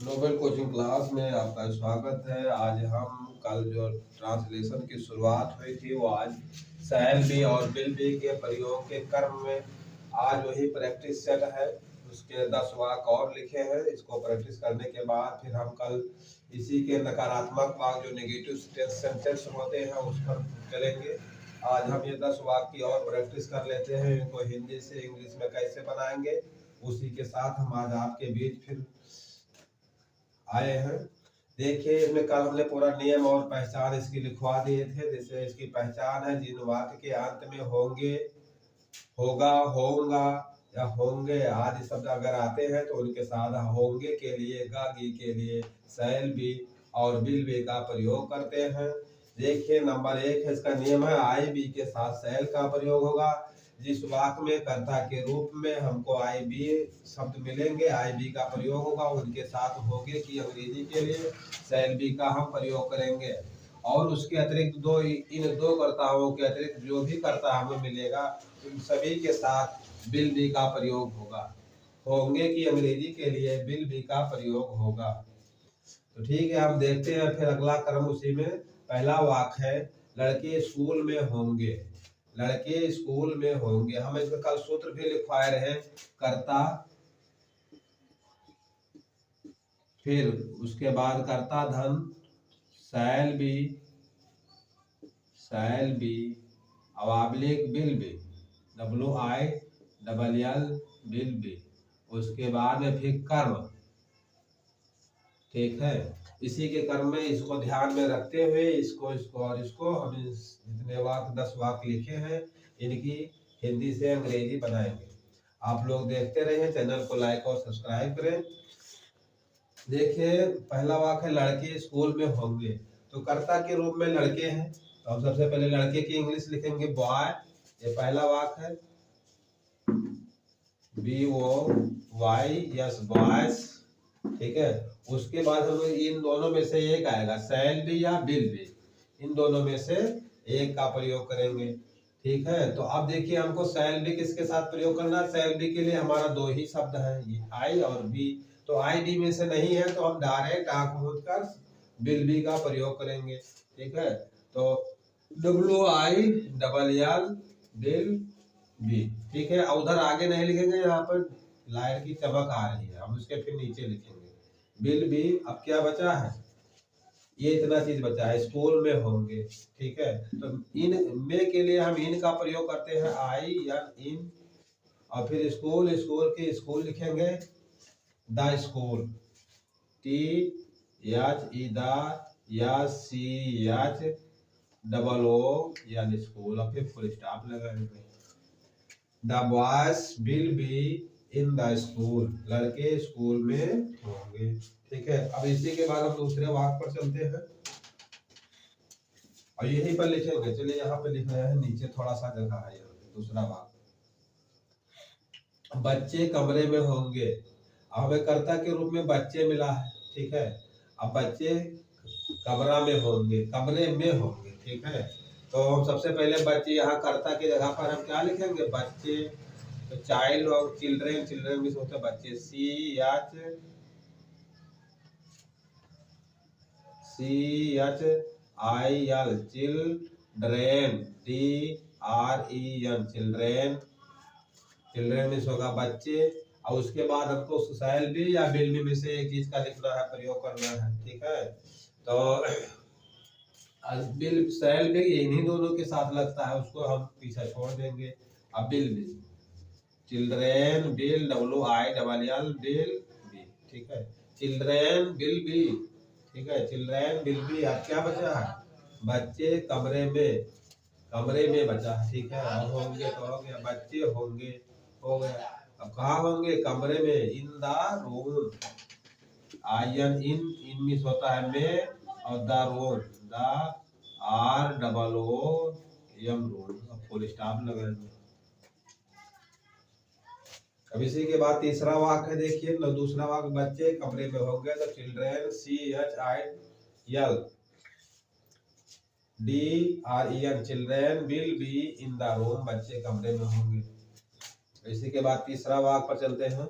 Nobel coaching class में आपका स्वागत है। आज हम कल जो ट्रांसलेशन की शुरुआत हुई थी वो आज शैल बी और विल बी के प्रयोग के क्रम में आज वही प्रैक्टिस सेट है। उसके 10 वाक्य और लिखे हैं। इसको प्रैक्टिस करने के बाद फिर हम कल इसी के नकारात्मक वाक्य जो नेगेटिव सेंटेंस होते हैं उस पर चलेंगे। आज हम ये 10 वाक्य की और प्रैक्टिस कर लेते हैं। इनको हिंदी से इंग्लिश में कैसे बनाएंगे उसी के साथ हम आज आपके बीच फिर आए हैं। देखिए, इसमें कल हमने पूरा नियम और पहचान इसकी लिखवा दिए थे। जैसे इसकी पहचान है, जिन वाक्य के अंत में होंगे, होगा, होगा या होंगे आदि शब्द अगर आते हैं तो उनके साथ होंगे के लिए, गागी के लिए शैल बी और विल बी का प्रयोग करते हैं। देखिए, नंबर 1 है, इसका नियम है आई बी के साथ शैल का प्रयोग होगा। जिस वाक्य में कर्ता के रूप में हमको आई बी शब्द मिलेंगे, आई बी का प्रयोग होगा, उनके साथ होंगे की अंग्रेजी के लिए शैल बी का हम प्रयोग करेंगे। और उसके अतिरिक्त इन दो कर्ताओं के अतिरिक्त जो भी कर्ता हमें मिलेगा उन सभी के साथ विल बी का प्रयोग होगा। होंगे की अंग्रेजी के लिए विल बी का प्रयोग होगा। तो ठीक है, हम देखते हैं फिर अगला क्रम उसी में। पहला वाक्य है, लड़के स्कूल में होंगे। लड़के स्कूल में होंगे। हम इसका कल सूत्र भी लिखवाए रहे। कर्ता, फिर उसके बाद कर्ता धन, शैल बी, शैल बी, अवाबलिक will be, WILL will be. उसके बाद में फिर कर्म। ठीक है, इसी के क्रम में इसको ध्यान में रखते हुए इसको और इसको हम जितने वाक्य 10 वाक्य लिखे हैं इनकी हिंदी से अंग्रेजी बनाएंगे। आप लोग देखते रहिए, चैनल को लाइक और सब्सक्राइब करें। देखिए, पहला वाक्य है, लड़के स्कूल में होंगे। तो कर्ता के रूप में लड़के हैं, तो हम सबसे पहले लड़के की इंग्लिश लिखेंगे बॉय। ये पहला वाक्य है, BOY, यस, बॉयज। ठीक है, उसके बाद हम इन दोनों में से एक आएगा, शैल बी या विल बी। इन दोनों में से एक का प्रयोग करेंगे। ठीक है, तो अब देखिए हमको शैल बी किसके साथ प्रयोग करना है। शैल बी के लिए हमारा दो ही शब्द है, ये आई और बी। तो आई बी में से नहीं है तो हम डायरेक्ट आंख मूंद कर विल बी का प्रयोग करेंगे। ठीक है, तो WILL विल बी। ठीक है, उधर आगे नहीं लिखेंगे, यहाँ पर लाइन की चमक आ रही है, हम उसके फिर नीचे लिखेंगे विल बी। अब क्या बचा है, ये इतना चीज बचा है, स्कूल में होंगे। ठीक है, तो इन में के लिए हम इन का प्रयोग करते हैं, आई या इन। और फिर स्कूल, स्कूल की स्कूल लिखेंगे द स्कूल, THECHO यानी स्कूल। और फिर फुल स्टॉप लगाएंगे। The boys will be in the school, लड़के स्कूल में होंगे। ठीक है, अब इसी के बाद हम दूसरे वाक्य पर चलते हैं और यहीं पर लिखेंगे। चलिए, यहाँ पे लिख रहे हैं, नीचे थोड़ा सा जगह है, यहाँ पे दूसरा वाक्य, बच्चे कमरे में होंगे। हमें कर्ता के रूप में बच्चे मिला है। ठीक है, अब बच्चे कमरा में होंगे, कमरे में होंगे। ठीक है, तो हम सबसे पहले बच्चे, यहाँ कर्ता की जगह पर हम क्या लिखेंगे, बच्चे। तो चाइल्ड और चिल्ड्रेन, चिल्ड्रेन भी होते हैं बच्चे, CHIL, children, TREN, children. Children में होगा बच्चे। और उसके बाद हमको शैल बी या विल बी में से एक चीज का लिखना है, प्रयोग करना है। ठीक है, तो विल, शैल बी इन्हीं दोनों के साथ लगता है, उसको हम पीछे छोड़ देंगे। अब will be, children will, WILL will B. ठीक है, चिल्ड्रेन विल बी। ठीक है, चिल्ड्रेन विल बी। अब क्या बचा है, बच्चे कमरे में, कमरे में बचा है। ठीक है, अब होंगे तो हो गया, बच्चे होंगे, हो गया। अब कहाँ होंगे, कमरे में, in the room, IN, in miss होता है में, और द रूम, ROOM, रूम। अब फुल स्टॉप लगाएंगे। अब इसी के बाद तीसरा वाक्य देखिए, दूसरा वाक्य, बच्चे कमरे में होंगे। तो children, CHILDREN, children will be in the room, बच्चे कमरे में होंगे। इसी के बाद तीसरा वाक्य पर चलते हैं।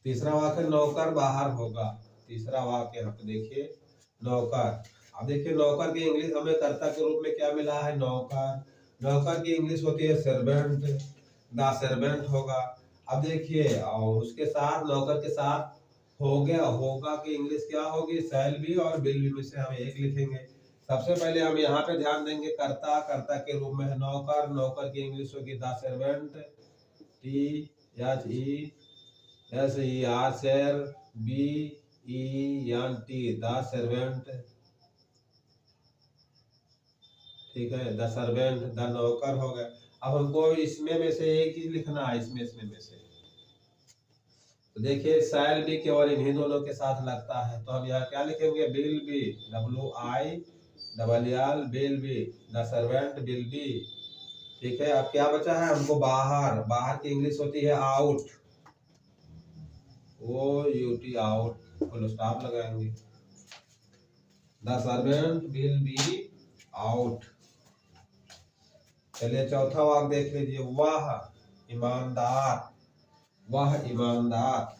तीसरा वाक्य नौकर बाहर होगा। तीसरा वाक्य यहाँ पे देखिए नौकर। अब देखिए नौकर की इंग्लिश हमें कर्ता के रूप में क्या मिला है, नौकर। नौकर की इंग्लिश होती है सर्वेंट, द सर्वेंट होगा। अब देखिए और उसके साथ नौकर के साथ हो गया, होगा की इंग्लिश क्या होगी, शैल बी और विल बी में से हम एक लिखेंगे। सबसे पहले हम यहाँ पे ध्यान देंगे कर्ता, कर्ता के रूप में है नौकर, नौकर की इंग्लिश होगी the servant, T H E S E R शेर B E N T the servant, ठीक है, द सर्वेंट द नौकर हो गया। अब हमको इसमें में से एक ही लिखना है, इसमें में से तो देखिए शैल भी केवल इन्हीं दोनों के साथ लगता है, तो हम यहाँ क्या लिखेंगे, will be, W I double L, will B, the servant will B, ठीक है। अब क्या बचा है हमको, बाहर। बाहर की इंग्लिश होती है out, O U T, out, full stop लगाएंगे, the servant will be out. चलिए चौथा वाक्य देख लीजिए, वह ईमानदार, वह ईमानदार।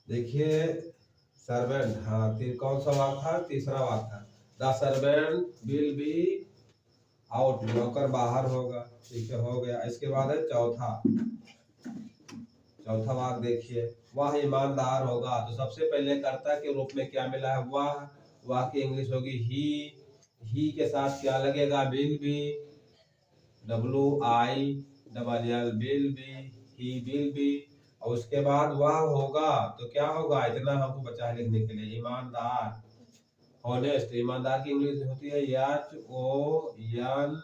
देखिए सर्वेंट, हाँ कौन सा वाक्य था, तीसरा वाक्य था, the servant will be out, नौकर बाहर होगा, ठीक है, हो गया। इसके बाद है चौथा, चौथा वाक्य देखिए, वह ईमानदार होगा। तो सबसे पहले कर्ता के रूप में क्या मिला है, वह की इंग्लिश होगी ही के साथ क्या लगेगा, will be, W I double L, will be, he will B. और उसके बाद वह होगा तो क्या होगा, इतना हमको बचा है लिखने के लिए, ईमानदार, हॉनेस्ट। ईमानदार की इंग्लिश होती है H O N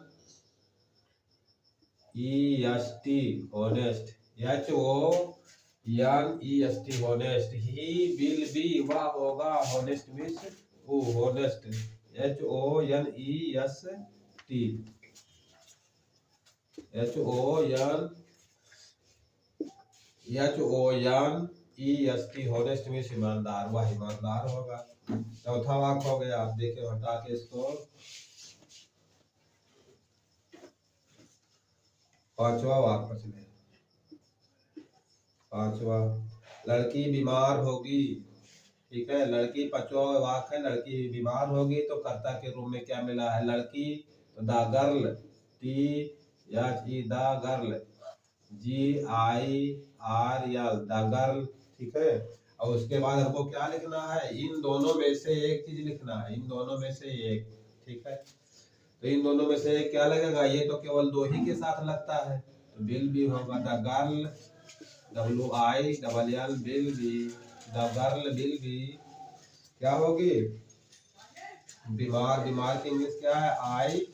E S T, honest, H O N E S T, honest. He will be, वह होगा, हॉनेस्ट मीन्स वो honest, H O N E S T, H O N E S T, honest means ईमानदार, वह ईमानदार होगा। चौथा वाक्य हो गया। आप देखिए हटा के इसको, पांचवा वाक्य चले, पांचवा, लड़की बीमार होगी, ठीक है, लड़की, पांचवा वाक्य है, लड़की बीमार होगी। तो कर्ता के रूप में क्या मिला है, लड़की, तो the girl, T H E, the girl, G I R L, the girl, ठीक है। और उसके बाद हमको क्या लिखना है, इन दोनों में से एक चीज लिखना है, इन दोनों में से एक, ठीक है। तो इन दोनों में से एक क्या लगेगा, ये तो केवल दो ही के साथ लगता है, तो विल बी होगा, the girl, W I double L, will B, the girl will B क्या होगी, बीमार। बीमार की इंग्लिश क्या है, आई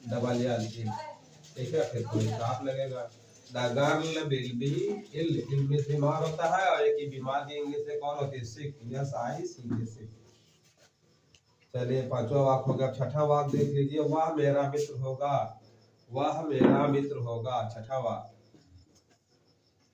डबल एल, ठीक है, फिर कोई स्टॉप लगेगा, the girl will be ill, ill में बीमार होता है, और एक बीमार की इंग्लिश एक और होती है सिक, यस आई सी के, सिक। चलिए पांचवा वाक्य हो गया। छठा वाक्य देख लीजिए, वह मेरा मित्र होगा, वह मेरा मित्र होगा, छठा वाक्य।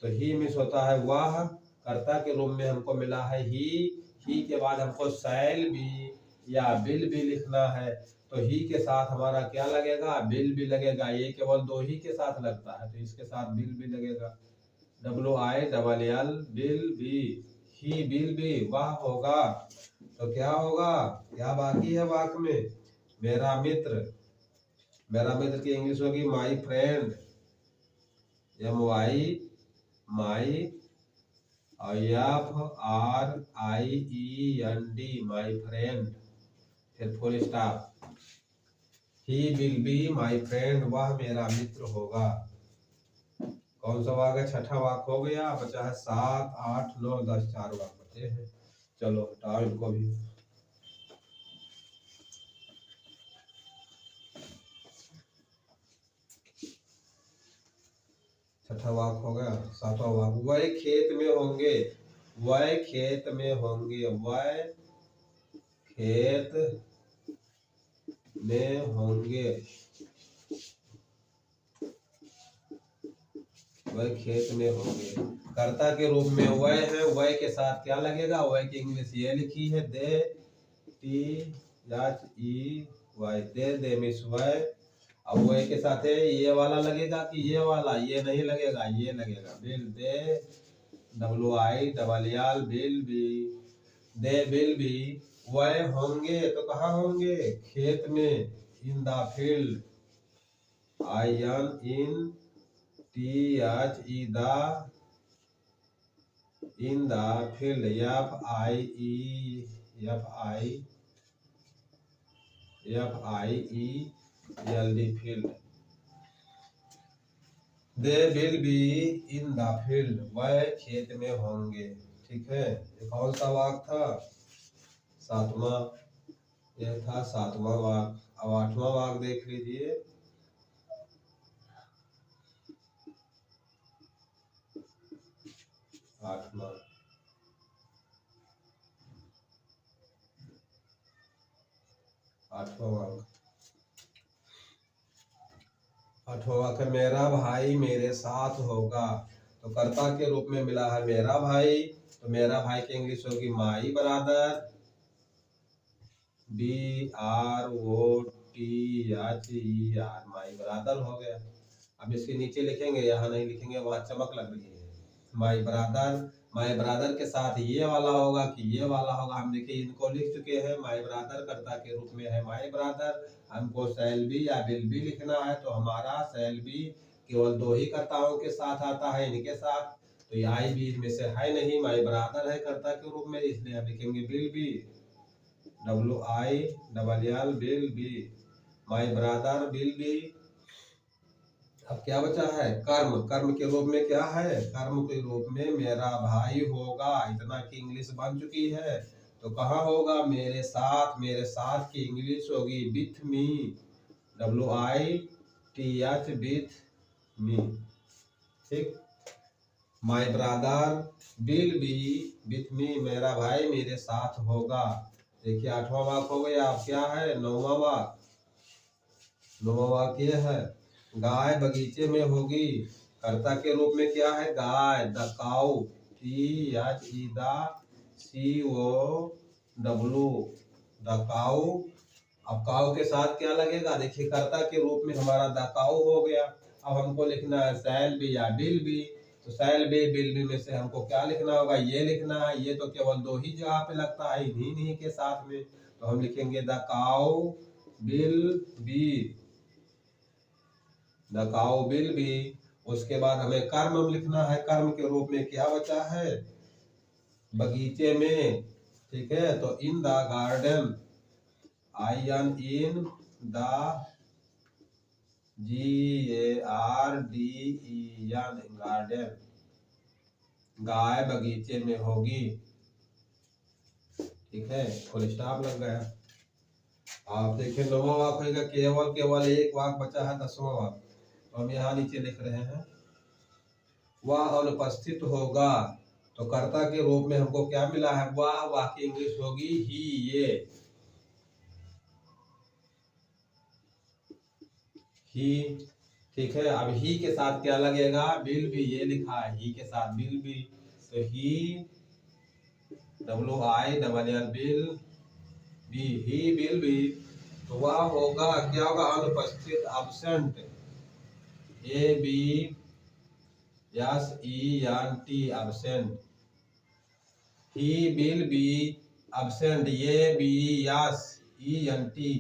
तो ही मिस होता है वह, कर्ता के रूप में हमको मिला है ही के बाद हमको शैल बी या विल बी लिखना है। तो ही के साथ हमारा क्या लगेगा, विल बी लगेगा, ये केवल दो ही के साथ लगता है, तो इसके साथ विल बी लगेगा, W I double L, will be, he will be, वह होगा। तो क्या होगा, क्या बाकी है वाक्य में, मेरा मित्र। मेरा मित्र की इंग्लिश होगी my friend, M Y, my, F R I E N D, my friend, फिर full stop, he will be my friend, वह मेरा मित्र होगा। कौन सा वाक्य, छठा वाक्य हो गया। बचा है 7, 8, 9, 10, 4 वाक्य बचे हैं। चलो हटाओ इनको भी। छठा वाक्य हो गया। सातवां वाक्य, वह खेत में होंगे, वह खेत में होंगे, वह खेत में होंगे, वह खेत में होंगे। कर्ता के रूप में वह है, वह के साथ क्या लगेगा, वह की इंग्लिश ये लिखी है they, T H E Y, they miss वह। अब वह के साथ है ये वाला लगेगा कि ये वाला, ये नहीं लगेगा, ये लगेगा will, they W I double L will be, they will be वह होंगे, तो कहाँ होंगे, खेत में, in the field, I N in T H E the, in the field, F I E L D field, they will be in the field वह खेत में होंगे। ठीक है, ये कौन सा वाक्य था, सातवां, यह था सातवां वाक्य। अब आठवां वाक्य देख लीजिए। आठवां वाक्य, मेरा भाई मेरे साथ होगा। तो कर्ता के रूप में मिला है मेरा भाई, तो मेरा भाई की इंग्लिश होगी my brother, B R O T H E R, my brother हो गया। अब इसके नीचे लिखेंगे, यहाँ नहीं लिखेंगे, वहाँ चमक लग रही है, माई ब्रदर। माई ब्रदर के साथ ये वाला होगा कि ये वाला होगा, हम देखिए इनको लिख चुके हैं। माई ब्रदर कर्ता के रूप में है माई ब्रदर, हमको शैल बी या विल बी लिखना है, तो हमारा शैल बी केवल दो ही कर्ताओं के साथ आता है, इनके साथ, तो ये आई बी इनमें से है नहीं, माई ब्रदर है कर्ता के रूप में, इसलिए हम लिखेंगे will be, W I double L will be, my brother will B. अब क्या बचा है, कर्म, कर्म के रूप में क्या है, कर्म के रूप में मेरा भाई होगा, इतना की इंग्लिश बन चुकी है, तो कहाँ होगा, मेरे साथ, मेरे साथ की इंग्लिश होगी with me, W I T H with me. ठीक, my brother will be with me, मेरा भाई मेरे साथ होगा। देखिए आठवां वाक्य हो गया। अब क्या है, नौवां वाक्य। नौवां वाक्य है, गाय बगीचे में होगी, कर्ता के रूप में क्या है, गाय, the cow, T H E the C O W, the cow. अब काउ के साथ क्या लगेगा, देखिए कर्ता के रूप में हमारा द काउ हो गया। अब हमको लिखना है शैल बी या विल बी, तो शैल बी विल बी में से हमको क्या लिखना होगा, ये लिखना है, ये तो केवल दो ही जगह पे लगता है, इन्हीं के साथ में, तो हम लिखेंगे the cow will be, the cow will be. उसके बाद हमें कर्म लिखना है, कर्म के रूप में क्या बचा है, बगीचे में। ठीक है, तो in the garden, I N in the G A R D E N, garden, गाय बगीचे में होगी। ठीक है, फुल स्टॉप लग गया। आप देखिए नौवां वाक्य होगा, केवल केवल एक वाक्य बचा है, 10वां वाक्य, तो हम यहाँ नीचे लिख रहे हैं, वह अनुपस्थित होगा, तो कर्ता के रूप में हमको क्या मिला है, वह की इंग्लिश होगी ही, ये ही। ठीक है, अब ही के साथ क्या लगेगा, विल बी, ये लिखा है ही के साथ विल बी, तो he W I double L will be, he will be, तो वह होगा, क्या होगा, अनुपस्थित, absent, A B S E N T, absent, he will be absent, ये B S E N T.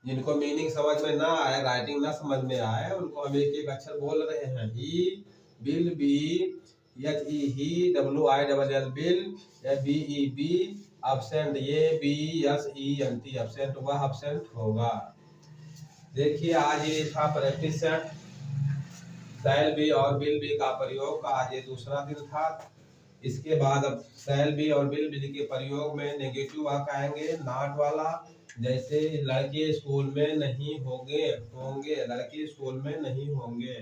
जिनको मीनिंग समझ में ना आए, राइटिंग ना समझ में आए, उनको हम एक एक अक्षर बोल रहे हैं, he will be, H E he W I double L will, B E be absent, ये B S E N T, absent, वह एब्सेंट होगा। देखिए आज ये था प्रैक्टिस सेट, शैल बी और विल बी का प्रयोग का, आज ये दूसरा दिन था। इसके बाद अब शैल बी और विल बी के प्रयोग में नेगेटिव वाक्य आएंगे, नॉट वाला, जैसे लड़के स्कूल में नहीं होंगे, लड़के स्कूल में नहीं होंगे,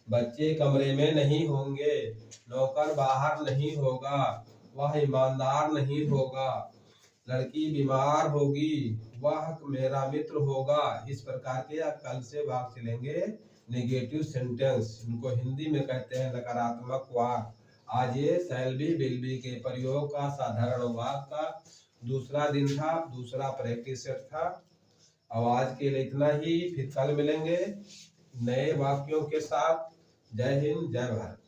बच्चे कमरे में नहीं होंगे, नौकर बाहर नहीं होगा, वह ईमानदार नहीं होगा, लड़की बीमार होगी, वह मेरा मित्र होगा। इस प्रकार के आप कल से वाक्य चलेंगे नेगेटिव सेंटेंस, इनको हिंदी में कहते हैं नकारात्मक वाक्य। आज ये शैल बी विल बी के प्रयोग का साधारण वाक्य का दूसरा दिन था, दूसरा प्रैक्टिस सेट था। अब आज के लिए इतना ही, फिर कल मिलेंगे नए वाक्यों के साथ। जय हिंद, जय भारत।